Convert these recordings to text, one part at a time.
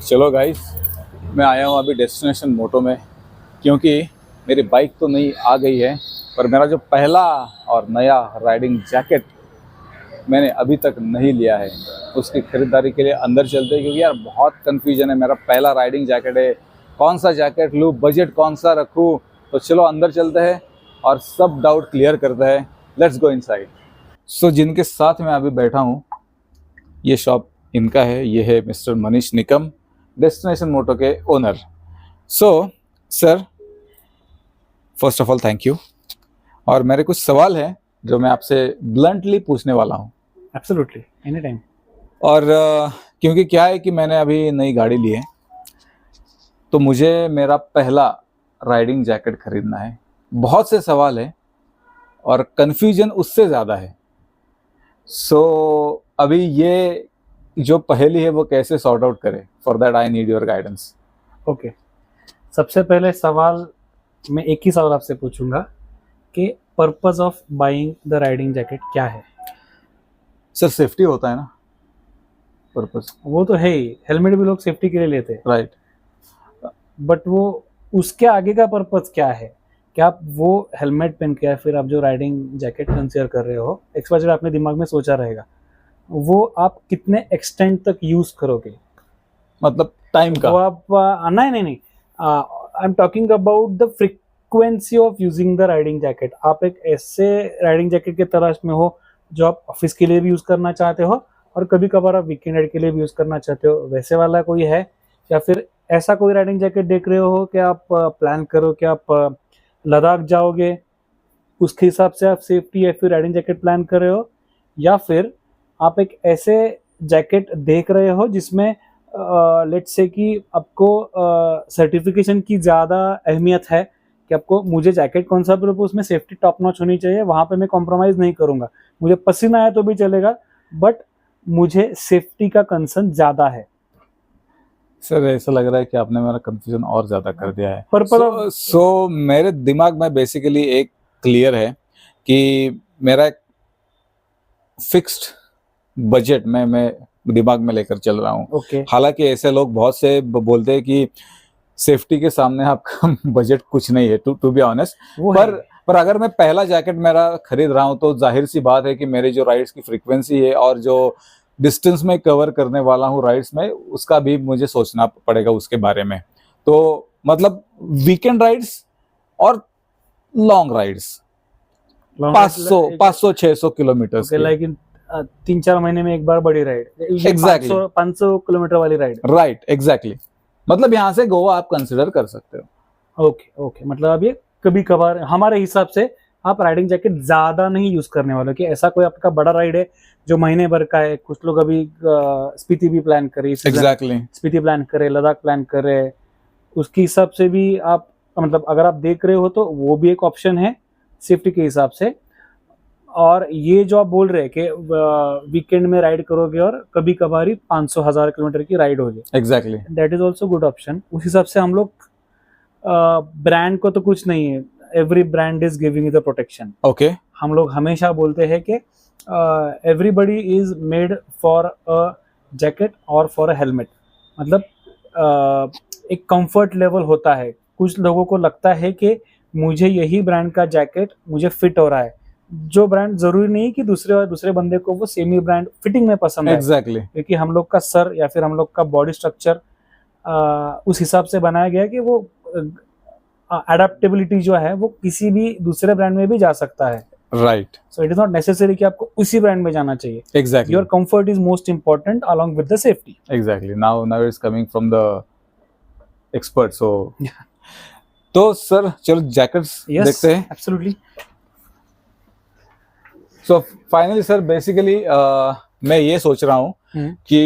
चलो गाइस, मैं आया हूँ अभी डेस्टिनेशन मोटो में, क्योंकि मेरी बाइक तो नई आ गई है, पर मेरा जो पहला और नया राइडिंग जैकेट मैंने अभी तक नहीं लिया है। उसकी खरीदारी के लिए अंदर चलते हैं, क्योंकि यार बहुत कन्फ्यूजन है। मेरा पहला राइडिंग जैकेट है, कौन सा जैकेट लूँ, बजट कौन सा रखूँ। तो चलो अंदर चलते हैं और सब डाउट क्लियर करते हैं। Let's go inside. सो जिनके साथ मैं अभी बैठा हूँ, ये शॉप इनका है। ये है मिस्टर मनीष निकम, डेस्टिनेशन मोटो के owner. So sir, first of all thank you. और मेरे कुछ सवाल हैं जो मैं आपसे ब्लंटली पूछने वाला हूँ। Absolutely, any time. और क्योंकि क्या है कि मैंने अभी नई गाड़ी ली है, तो मुझे मेरा पहला राइडिंग जैकेट खरीदना है। बहुत से सवाल हैं और कन्फ्यूजन उससे ज़्यादा है। सो अभी ये जो पहेली है वो कैसे सॉर्ट आउट करें, for that I need your guidance. Okay, सबसे पहले सवाल मैं एक ही सवाल आपसे पूछूंगा कि purpose of buying the riding jacket क्या है। सर सेफ्टी होता है ना पर्पस। वो तो है ही, हेलमेट भी लोग सेफ्टी के लिए लेते हैं, राइट। बट वो उसके आगे का पर्पस क्या है कि आप वो हेलमेट पहन के या फिर आप जो राइडिंग जैकेट कंसीडर कर रहे हो, एक्सपायर आपने दिमाग में सोचा रहेगा, वो आप कितने एक्सटेंट तक यूज करोगे, मतलब टाइम का। वो आप नहीं, I am talking about the frequency of using the riding jacket. आप एक ऐसे राइडिंग जैकेट के तलाश में हो जो आप ऑफिस के लिए भी यूज करना चाहते हो और कभी कभार आप वीकेंड राइड के लिए भी यूज करना चाहते हो, वैसे वाला कोई है? या फिर ऐसा कोई राइडिंग जैकेट देख रहे हो कि आप प्लान करो कि आप लद्दाख जाओगे, उसके हिसाब से आप सेफ्टी या फिर राइडिंग जैकेट प्लान कर रहे हो? या फिर आप एक ऐसे जैकेट देख रहे हो जिसमें लेट्स से कि आपको सर्टिफिकेशन की ज़्यादा अहमियत है कि आपको, मुझे जैकेट कौन सा भी हो उसमें सेफ्टी टॉप नॉच होनी चाहिए, वहाँ पे मैं कॉम्प्रोमाइज़ नहीं करूँगा, मुझे पसीना आया तो भी चलेगा, बट मुझे सेफ्टी का कंसर्न ज़्यादा है। सर ऐसा लग रहा है कि आपने मेरा कंफ्यूजन और ज़्यादा कर दिया है। पर सो मेरे दिमाग में बेसिकली एक क्लियर है कि मेरा एक फिक्स्ड बजट मैं दिमाग में लेकर चल रहा हूँ। ओके, हालांकि ऐसे लोग बहुत से बोलते हैं कि सेफ्टी के सामने आपका बजट कुछ नहीं है, टू बी ऑनेस्ट। वो पर अगर मैं पहला जैकेट मेरा खरीद रहा हूँ, तो जाहिर सी बात है कि मेरी जो राइड्स की फ्रीक्वेंसी है और जो डिस्टेंस में कवर करने वाला हूँ राइड्स में, उसका भी मुझे सोचना पड़ेगा उसके बारे में। तो मतलब वीकेंड राइड्स और long rides 500 600 kilometre okay, like in 3-4 महीने में एक बार बड़ी राइड, Exactly. 500 किलोमीटर वाली राइड। Right, exactly. मतलब यहाँ से गोवा आप कंसिडर कर सकते हो। ओके ओके, मतलब अब ये कभी कभार हमारे हिसाब से आप राइडिंग जैकेट ज्यादा नहीं यूज करने वाले, कि ऐसा कोई आपका बड़ा राइड है जो महीने भर का है। कुछ लोग अभी स्पीति भी प्लान करे, एग्जैक्टली। स्पीति प्लान करे, लद्दाख प्लान करे, उसके हिसाब से भी आप, मतलब अगर आप देख रहे हो तो वो भी एक ऑप्शन है सेफ्टी के हिसाब से। और ये जो आप बोल रहे हैं कि वीकेंड में राइड करोगे और कभी कभार ही 500,000 किलोमीटर की राइड होगी, exactly. That is also good option. उस हिसाब से हम लोग, ब्रांड को तो कुछ नहीं है, every brand is giving you the protection. Okay. हम लोग हमेशा बोलते हैं कि everybody is made for a jacket और फॉर अ हेलमेट। मतलब एक कंफर्ट लेवल होता है। कुछ लोगों को लगता है कि मुझे यही ब्रांड का जैकेट मुझे फिट हो रहा है, जो ब्रांड जरूरी नहीं कि दूसरे बंदे को वो सेम ही ब्रांड फिटिंग में पसंद है। एग्जैक्टली। क्योंकि हम लोग का सर या फिर हम लोग का बॉडी स्ट्रक्चर उस हिसाब से बनाया गया है कि वो अडेप्टेबिलिटी जो है वो किसी भी दूसरे ब्रांड में भी जा सकता है। Right. So it is not necessary कि आपको उसी ब्रांड में जाना चाहिए। Exactly. Your comfort is most important along with the safety. Exactly. Now it's coming from the expert. So तो सर चलो जैकेट्स देखते हैं। Absolutely. So finally sir, basically मैं ये सोच रहा हूँ कि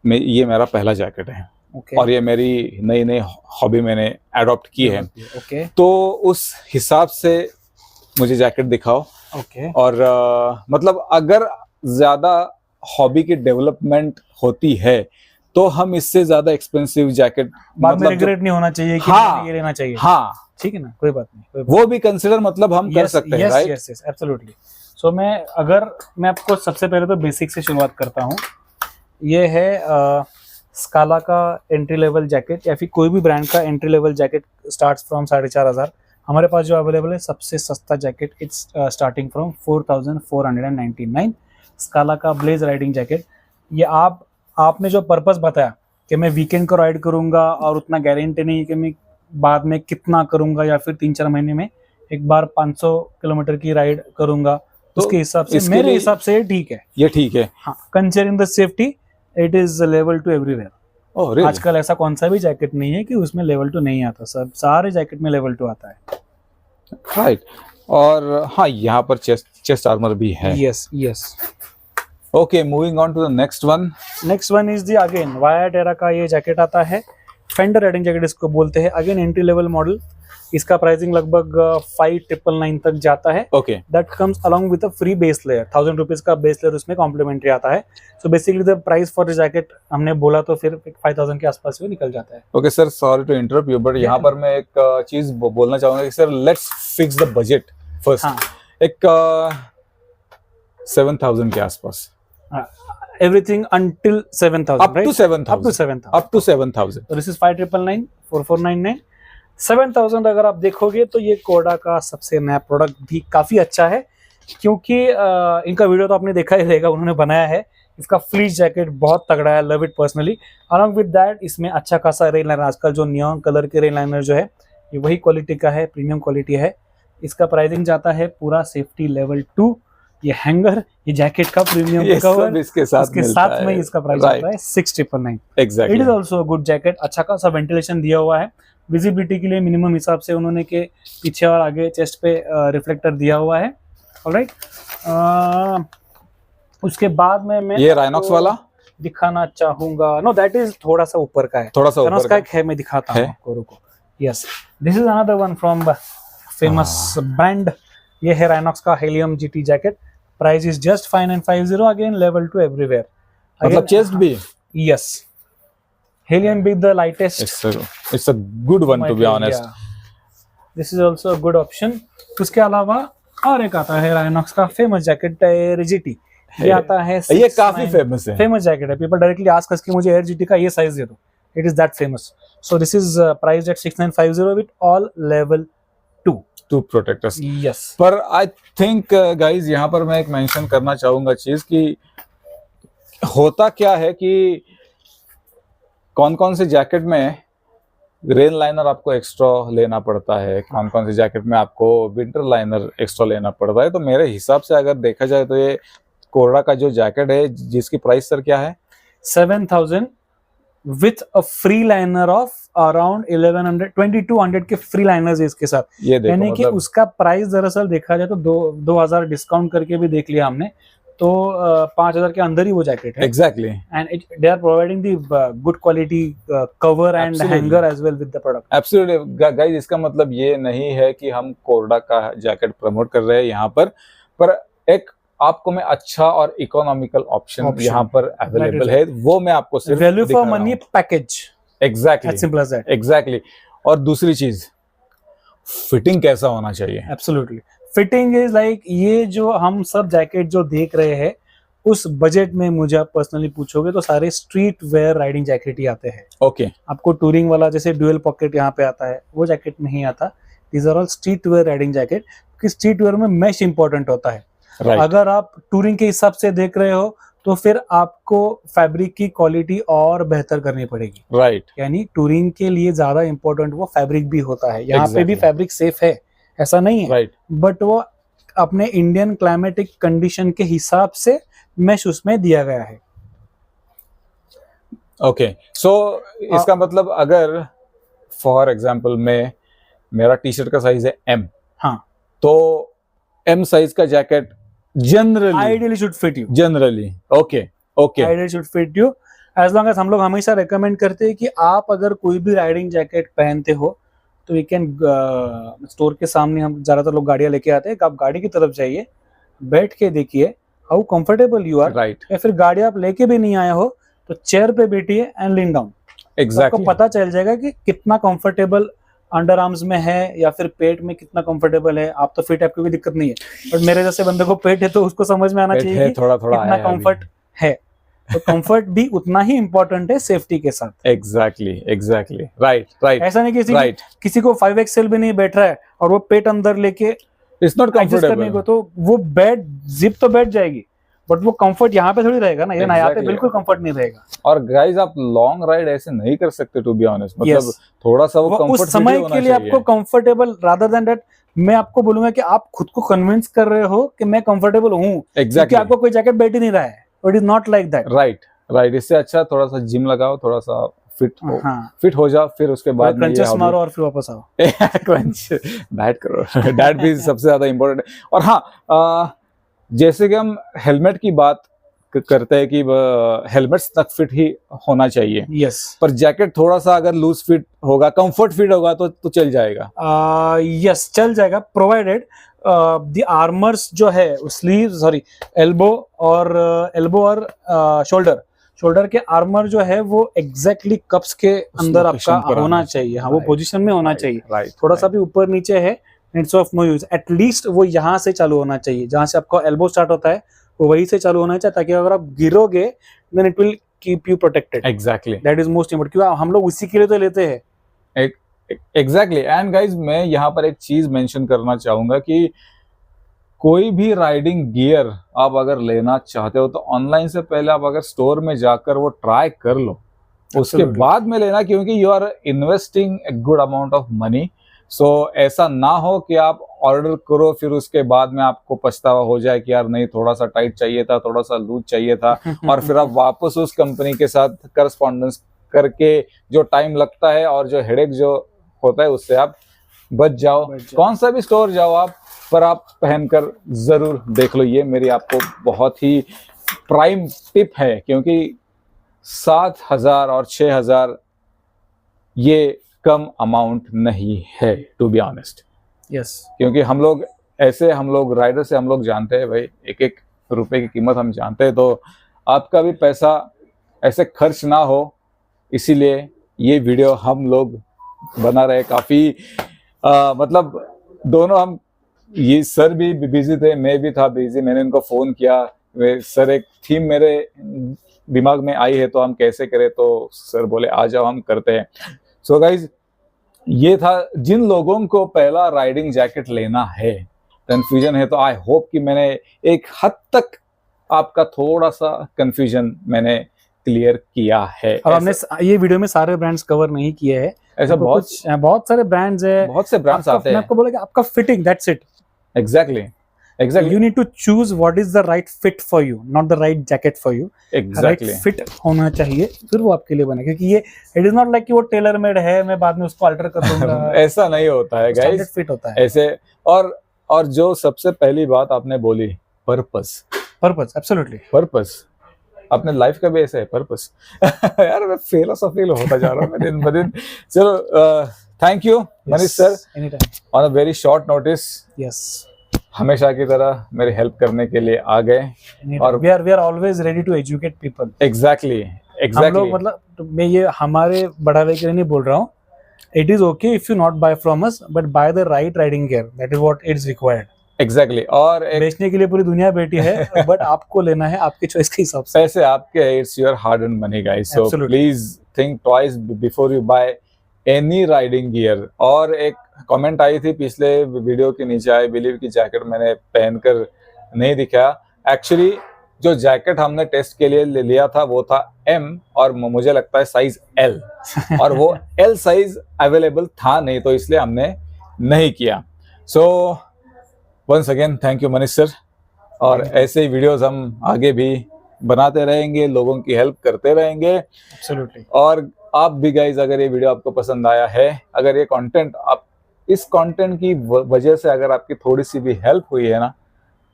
ये मेरा पहला जैकेट है। Okay. और ये मेरी नई हॉबी मैंने अडॉप्ट की है। Okay. तो उस हिसाब से मुझे जैकेट दिखाओ। Okay. और मतलब अगर ज्यादा हॉबी की डेवलपमेंट होती है तो हम इससे ज्यादा एक्सपेंसिव जैकेट, बाद में रिग्रेट नहीं होना चाहिए कि हाँ, ये लेना चाहिए। हाँ, ठीक है ना, कोई बात नहीं, वो भी कंसिडर मतलब हम कर सकते हैं। Right. Yes yes, absolutely. So मैं आपको सबसे पहले तो बेसिक से शुरुआत करता हूँ। ये है स्काला का एंट्री लेवल जैकेट या फिर कोई भी ब्रांड का entry level jacket starts from 4,500। हमारे पास जो अवेलेबल है सबसे सस्ता जैकेट इट्स स्टार्टिंग फ्रॉम 4,499। स्काला का ब्लेज राइडिंग जैकेट, ये आपने जो पर्पस बताया कि मैं वीकेंड को राइड करूंगा और उतना गारंटी नहीं कि मैं बाद में कितना करूंगा या फिर 3-4 महीने में एक बार 500 किलोमीटर की राइड करूंगा, तो उसके हिसाब से मेरे हिसाब से ठीक है, ये ठीक है। हाँ, considering the safety it is level 2 everywhere. Oh really? आजकल ऐसा कौन सा भी जैकेट नहीं है कि उसमें लेवल 2 नहीं आता, सब सारे जैकेट में लेवल 2 आता है। राइट। और हाँ, यहाँ पर चेस्ट आर्मर भी है। Yes yes. Okay, moving on to the next one. Next one is the again Viaterra का ये जैकेट आता है, फेंडर राइडिंग जैकेट इसको बोलते हैं। अगेन एंट्री लेवल मॉडल, इसका प्राइसिंग लगभग 5,999 तक जाता है। Okay, that comes along with a free base layer, 1,000 rupees का बेस लेयर उसमें कॉम्प्लीमेंट्री आता है। So basically the price for the jacket हमने बोला तो फिर 5,000 के आसपास वो निकल जाता है। Okay sir, sorry to interrupt you, but यहाँ पर मैं एक चीज बोलना चाहूंगा कि sir let's fix the budget first. एक 7,000 के आसपास, everything until 7,000, up to 7,000, up to 7,000, up to 7,000। तो दिस इज 5,999, 4,499, 7,000 अगर आप देखोगे तो ये कोडा का सबसे नया प्रोडक्ट भी काफी अच्छा है, क्योंकि इनका वीडियो तो आपने देखा ही रहेगा, उन्होंने बनाया है। इसका फ्लीस जैकेट बहुत तगड़ा है, love it personally. Along with that इसमें अच्छा खासा रेन लाइनर, आजकल जो नियॉन कलर के रेन लाइनर जो है ये वही क्वालिटी का है, प्रीमियम क्वालिटी है। इसका प्राइसिंग जाता है पूरा सेफ्टी लेवल 2, ये हैंगर, ये जैकेट का प्रीमियम कवर इसके साथ में इसका प्राइस आता है 6,999। Exactly, it is also good jacket, अच्छा खासा वेंटिलेशन दिया हुआ है। विजिबिलिटी के लिए मिनिमम हिसाब से उन्होंने के पीछे और आगे चेस्ट पे रिफ्लेक्टर दिया हुआ है। ऑलराइट, उसके बाद में मैं ये राइनॉक्स वाला दिखाना चाहूंगा। नो, दैट इज थोड़ा सा ऊपर का है, थोड़ा सा ऊपर का एक है, मैं दिखाता हूँ आपको, रुको। Yes, this is another one from famous brand. ये है राइनॉक्स का helium GT jacket, price is just 5,950, again level 2 everywhere. मतलब चेस्ट भी? Yes, helium be the lightest, it's a good one to be honest. This is also a good option. उसके अलावा और एक आता है राइनॉक्स का फेमस जैकेट एयर जीटी, ये आता है, ये काफी फेमस है, फेमस जैकेट है। पीपल डायरेक्टली आस्क अस कि मुझे एयर जीटी का ये साइज दे दो, it is that famous. So this is priced eight 6,950 with all level 2 protectors. Yes, पर आई थिंक गाइज यहाँ पर मैं एक मेंशन करना चाहूंगा चीज कि होता क्या है कि कौन कौन से जैकेट में रेन लाइनर आपको एक्स्ट्रा लेना पड़ता है, कौन कौन से जैकेट में आपको विंटर लाइनर एक्स्ट्रा लेना पड़ता है। तो मेरे हिसाब से अगर देखा जाए तो ये कोडा का जो जैकेट है जिसकी प्राइस सर क्या है, 7,000 with a free liner of around 1,100, 2,200 के फ्री लाइनर्स इसके साथ। ये देखो, यानी कि मतलब उसका प्राइस दरअसल देखा जाए तो 2,000 डिस्काउंट करके भी देख लिया हमने तो 5,000 के अंदर ही वो जैकेट है। Exactly, and they are providing the good quality cover and hanger as well with the product. Absolutely guys, इसका मतलब ये नहीं है कि हम कोडा का जैकेट प्रमोट कर रहे हैं यहाँ पर एक आपको मैं अच्छा और इकोनॉमिकल ऑप्शन यहाँ पर अवेलेबल है, वो मैं आपको सिर्फ value for money package. Exactly, simple as that. Exactly. और दूसरी चीज, फिटिंग कैसा होना चाहिए? एब्सोल्युटली, फिटिंग इज लाइक, ये जो हम सब जैकेट जो देख रहे हैं उस बजट में मुझे आप पर्सनली पूछोगे तो सारे स्ट्रीट वेयर राइडिंग जैकेट ही आते हैं। ओके, आपको टूरिंग वाला जैसे ड्यूअल पॉकेट यहाँ पे आता है वो जैकेट नहीं आता। These are all street wear riding jacket, क्योंकि स्ट्रीट वेयर में मैश इंपॉर्टेंट होता है। right. अगर आप टूरिंग के हिसाब से देख रहे हो तो फिर आपको फैब्रिक की क्वालिटी और बेहतर करनी पड़ेगी। राइट, यानी टूरिंग के लिए ज्यादा इंपॉर्टेंट वो फैब्रिक भी होता है। यहाँ पे भी फैब्रिक सेफ है, ऐसा नहीं है, राइट, बट वो अपने इंडियन क्लाइमेटिक कंडीशन के हिसाब से मैश उसमें दिया गया है। ओके, सो इसका मतलब अगर फॉर एग्जांपल में मेरा टी शर्ट का साइज है M, हाँ, तो M साइज का jacket ideally should fit you. Generally okay, ideally should fit you, as long as हम लोग हमेशा रेकमेंड करते हैं कि आप अगर कोई भी राइडिंग जैकेट पहनते हो तो यू कैन स्टोर के सामने, हम ज्यादातर लोग गाड़ियां लेके आते हैं, आप गाड़ी की तरफ जाइए, बैठ के देखिए how comfortable you are. Right, या फिर गाड़ी आप लेके भी नहीं आए हो तो चेयर पे बैठिए एंड लीन डाउन, एग्जैक्टली, आपको पता चल जाएगा कि कितना कंफर्टेबल अंडर आर्म्स में है या फिर पेट में कितना कंफर्टेबल है। आप तो फिट है, आपको कोई दिक्कत नहीं है, बट मेरे जैसे बंदे को पेट है तो उसको समझ में आना चाहिए कि थोड़ा थोड़ा कितना कंफर्ट है। तो कंफर्ट भी उतना ही इम्पोर्टेंट है सेफ्टी के साथ। एग्जैक्टली राइट ऐसा नहीं Right. किसी को 5XL भी नहीं बैठ रहा है और वो पेट अंदर लेके इट्स नॉट एडजस्ट करने को, तो वो बेड जिप तो बैठ जाएगी, बट वो कंफर्ट यहाँ पे थोड़ी रहेगा ना, ये यहाँ पे Exactly. बिल्कुल कंफर्ट नहीं रहेगा। और गाइस आप लॉन्ग राइड ऐसे नहीं कर सकते टू बी ऑनेस्ट, मतलब Yes. थोड़ा सा वो वो कंफर्ट उस समय के लिए आपको कंफर्टेबल, रादर देन दैट मैं आपको बोलूंगा कि आप खुद को कन्विंस कर रहे हो कि मैं कंफर्टेबल हूँ, क्योंकि एग्जैक्टली आपको कोई जैकेट बैठ ही नहीं रहा है। It is not like that. Right इससे अच्छा थोड़ा सा जिम लगाओ, थोड़ा सा फिट हो जाओ, फिर उसके बाद में क्रंचेस मारो और फिर वापस आओ। क्रंच डाइट करो, डाइट भी सबसे ज्यादा इम्पोर्टेंट है। और हाँ, जैसे कि हम हेलमेट की बात करते हैं कि हेलमेट्स तक फिट ही होना चाहिए, यस पर जैकेट थोड़ा सा अगर लूज फिट होगा, कंफर्ट फिट होगा तो चल जाएगा। यस चल जाएगा, प्रोवाइडेड द आर्मर्स जो है स्लीव एल्बो और शोल्डर के आर्मर जो है वो एग्जैक्टली कप्स के अंदर location आपका पर होना आना चाहिए। हाँ, वो Right. पोजीशन में होना चाहिए। राइट थोड़ा सा भी ऊपर नीचे है, it's of no use. At least वो यहाँ से चालू होना चाहिए, जहाँ से आपका एल्बो स्टार्ट होता है वो वहीं से चालू होना चाहिए, ताकि अगर आप गिरोगे then it will keep you protected. Exactly that is most important, क्योंकि हम लोग उसी के लिए तो लेते हैं। एग्जैक्टली एंड गाइज मैं यहाँ पर एक चीज मेंशन करना चाहूंगा कि कोई भी राइडिंग गियर आप अगर लेना चाहते हो तो ऑनलाइन से पहले आप अगर स्टोर में जाकर वो ट्राई कर लो, उसके Absolutely. बाद में लेना, क्योंकि you are investing a good amount of money. So ऐसा ना हो कि आप ऑर्डर करो फिर उसके बाद में आपको पछतावा हो जाए कि यार नहीं थोड़ा सा टाइट चाहिए था, थोड़ा सा लूज चाहिए था, और फिर आप वापस उस कंपनी के साथ करस्पॉन्डेंस करके जो टाइम लगता है और जो हेडेक जो होता है उससे आप बच जाओ। कौन सा भी स्टोर जाओ आप, पर आप पहनकर जरूर देख लो। ये मेरी आपको बहुत ही प्राइम टिप है, क्योंकि 7,000 और 6,000 ये कम अमाउंट नहीं है टू बी ऑनेस्ट। यस क्योंकि हम लोग राइडर से हम लोग जानते हैं भाई, एक एक रुपए की कीमत हम जानते हैं, तो आपका भी पैसा ऐसे खर्च ना हो, इसीलिए ये वीडियो हम लोग बना रहे। काफी मतलब दोनों हम, ये सर भी बिजी थे, मैं भी था बिजी, मैंने इनको फोन किया, सर एक थीम मेरे दिमाग में आई है तो हम कैसे करें, तो सर बोले आ जाओ हम करते हैं। सो गाइज ये था, जिन लोगों को पहला राइडिंग जैकेट लेना है, कंफ्यूजन है, तो आई होप कि मैंने एक हद तक आपका थोड़ा सा कंफ्यूजन मैंने क्लियर किया है। और हमने ये वीडियो में सारे ब्रांड्स कवर नहीं किए हैं, ऐसा बहुत सारे ब्रांड्स है, बहुत से ब्रांड्स आते हैं। मैं आपको बोला कि आपका fitting, that's it. Exactly you need to choose what is the right fit for you, not the right jacket for you. Exactly. right fit होना चाहिए, फिर वो आपके लिए बने, क्योंकि ये इट इज नॉट लाइक कि वो टेलर मेड है, मैं बाद में उसको अल्टर कर दूंगा। ऐसा नहीं होता है गाइस, फिट होता है ऐसे। और जो सबसे पहली बात आपने बोली, पर्पस एब्सोल्युटली पर्पस, अपने लाइफ का भी ऐसा है पर्पस। यार मैं फिलोसॉफिकल होता जा रहा हूँ मैं दिन ब दिन। चलो thank you Manish sir, on a very short notice, yes हमेशा की तरह मेरी हेल्प करने के लिए आ गए। और we are always ready to educate people. Exactly हम लोग, मतलब मैं ये हमारे बढ़ावे के लिए नहीं बोल रहा हूँ, it is okay if you not buy from us, but by the right riding gear, that is what is required. Exactly और बेचने के लिए पूरी दुनिया बैठी है, बट आपको लेना है आपके चॉइस के हिसाब से। पैसे आपके, it's your hard earn money guys, so please think twice before you by any riding gear. और एक कमेंट आई थी पिछले वीडियो के नीचे, आई बिलीव की जैकेट मैंने पहनकर नहीं दिखाया। एक्चुअली जो जैकेट हमने टेस्ट के लिए लिया था वो था M, और मुझे लगता है साइज L, और वो L साइज अवेलेबल था नहीं, तो इसलिए हमने नहीं किया। So once again thank you Manish sir, और ऐसे ही वीडियोस हम आगे भी बनाते रहेंगे, लोगों की हेल्प करते रहेंगे। एब्सोल्युटली। और आप भी गाइज, अगर ये वीडियो आपको पसंद आया है, अगर ये कंटेंट, आप इस कंटेंट की वजह से अगर आपकी थोड़ी सी भी हेल्प हुई है ना,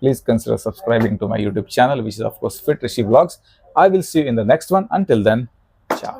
please consider subscribing to my YouTube channel, which is of course Fit Rishi Vlogs. I will see you in the next one. Until then, ciao.